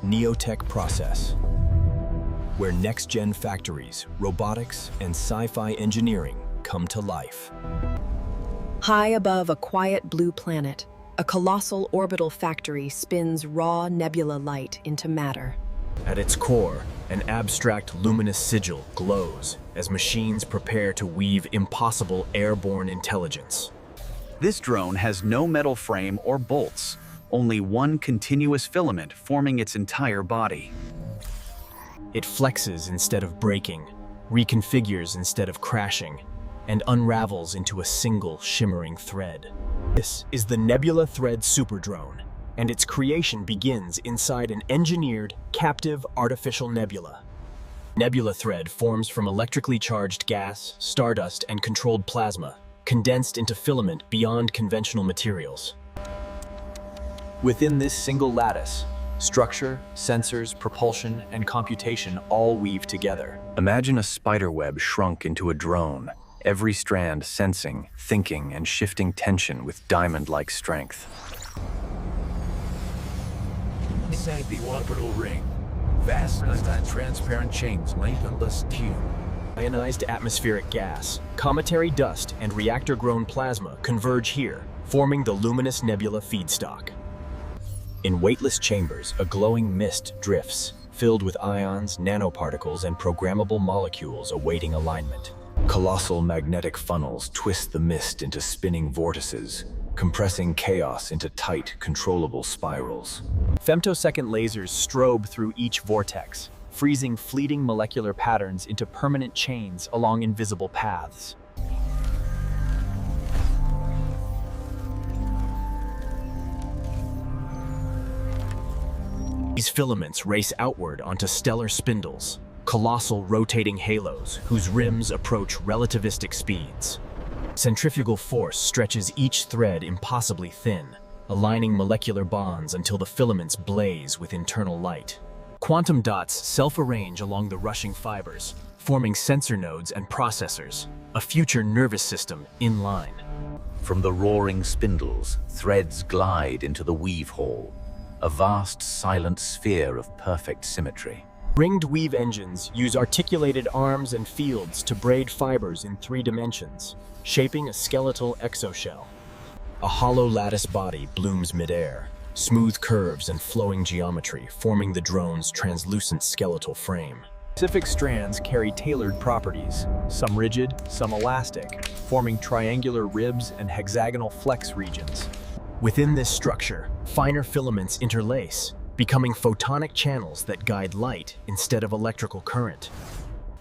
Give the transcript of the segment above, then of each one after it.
NeoTech Process, where next-gen factories, robotics, and sci-fi engineering come to life. High above a quiet blue planet, a colossal orbital factory spins raw nebula light into matter. At its core, an abstract luminous sigil glows as machines prepare to weave impossible airborne intelligence. This drone has no metal frame or bolts, only one continuous filament forming its entire body. It flexes instead of breaking, reconfigures instead of crashing, and unravels into a single shimmering thread. This is the NebulaThread Super Drone, and its creation begins inside an engineered, captive artificial nebula. NebulaThread forms from electrically charged gas, stardust, and controlled plasma, condensed into filament beyond conventional materials. Within this single lattice, structure, sensors, propulsion, and computation all weave together. Imagine a spiderweb shrunk into a drone, every strand sensing, thinking, and shifting tension with diamond-like strength. Inside the orbital ring, vast transparent chains lengthen the tube. Ionized atmospheric gas, cometary dust, and reactor-grown plasma converge here, forming the luminous nebula feedstock. In weightless chambers, a glowing mist drifts, filled with ions, nanoparticles, and programmable molecules awaiting alignment. Colossal magnetic funnels twist the mist into spinning vortices, compressing chaos into tight, controllable spirals. Femtosecond lasers strobe through each vortex, freezing fleeting molecular patterns into permanent chains along invisible paths. These filaments race outward onto stellar spindles, colossal rotating halos whose rims approach relativistic speeds. Centrifugal force stretches each thread impossibly thin, aligning molecular bonds until the filaments blaze with internal light. Quantum dots self-arrange along the rushing fibers, forming sensor nodes and processors, a future nervous system in line. From the roaring spindles, threads glide into the weave hall, a vast, silent sphere of perfect symmetry. Ringed weave engines use articulated arms and fields to braid fibers in 3 dimensions, shaping a skeletal exoshell. A hollow lattice body blooms midair, smooth curves and flowing geometry forming the drone's translucent skeletal frame. Specific strands carry tailored properties, some rigid, some elastic, forming triangular ribs and hexagonal flex regions. Within this structure, finer filaments interlace, becoming photonic channels that guide light instead of electrical current.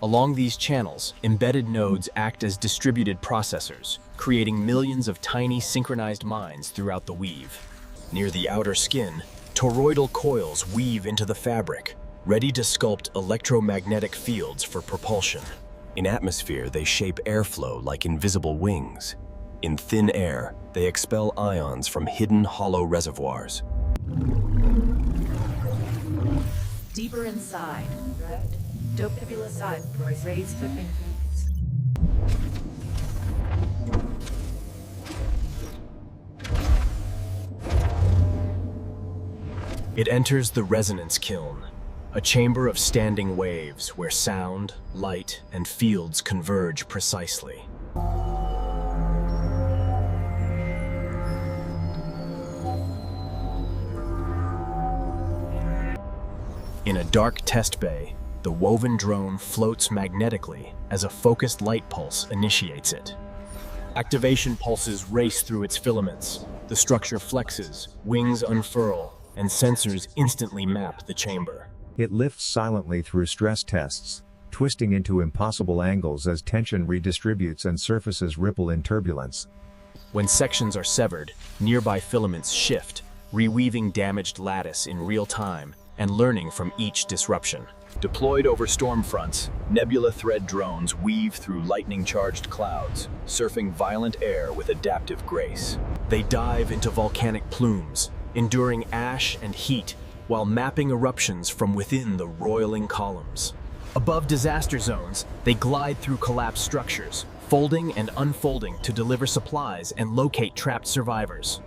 Along these channels, embedded nodes act as distributed processors, creating millions of tiny synchronized minds throughout the weave. Near the outer skin, toroidal coils weave into the fabric, ready to sculpt electromagnetic fields for propulsion. In atmosphere, they shape airflow like invisible wings. In thin air, they expel ions from hidden hollow reservoirs. Deeper inside, right? Dope nebula side, raise the fingers. It enters the resonance kiln, a chamber of standing waves where sound, light, and fields converge precisely. In a dark test bay, the woven drone floats magnetically as a focused light pulse initiates it. Activation pulses race through its filaments. The structure flexes, wings unfurl, and sensors instantly map the chamber. It lifts silently through stress tests, twisting into impossible angles as tension redistributes and surfaces ripple in turbulence. When sections are severed, nearby filaments shift, reweaving damaged lattice in real time and learning from each disruption. Deployed over storm fronts, NebulaThread drones weave through lightning-charged clouds, surfing violent air with adaptive grace. They dive into volcanic plumes, enduring ash and heat, while mapping eruptions from within the roiling columns. Above disaster zones, they glide through collapsed structures, folding and unfolding to deliver supplies and locate trapped survivors.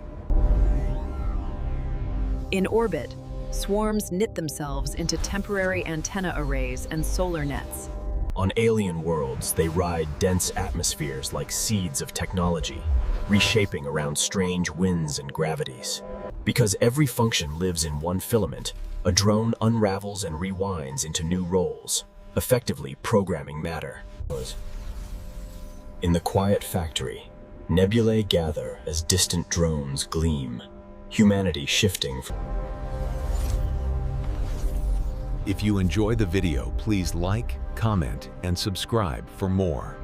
In orbit, Swarms knit themselves into temporary antenna arrays and solar nets. On alien worlds, they ride dense atmospheres like seeds of technology, reshaping around strange winds and gravities. Because every function lives in one filament, a drone unravels and rewinds into new roles, effectively programming matter. In the quiet factory, nebulae gather as distant drones gleam, humanity shifting from... If you enjoy the video, please like, comment, and subscribe for more.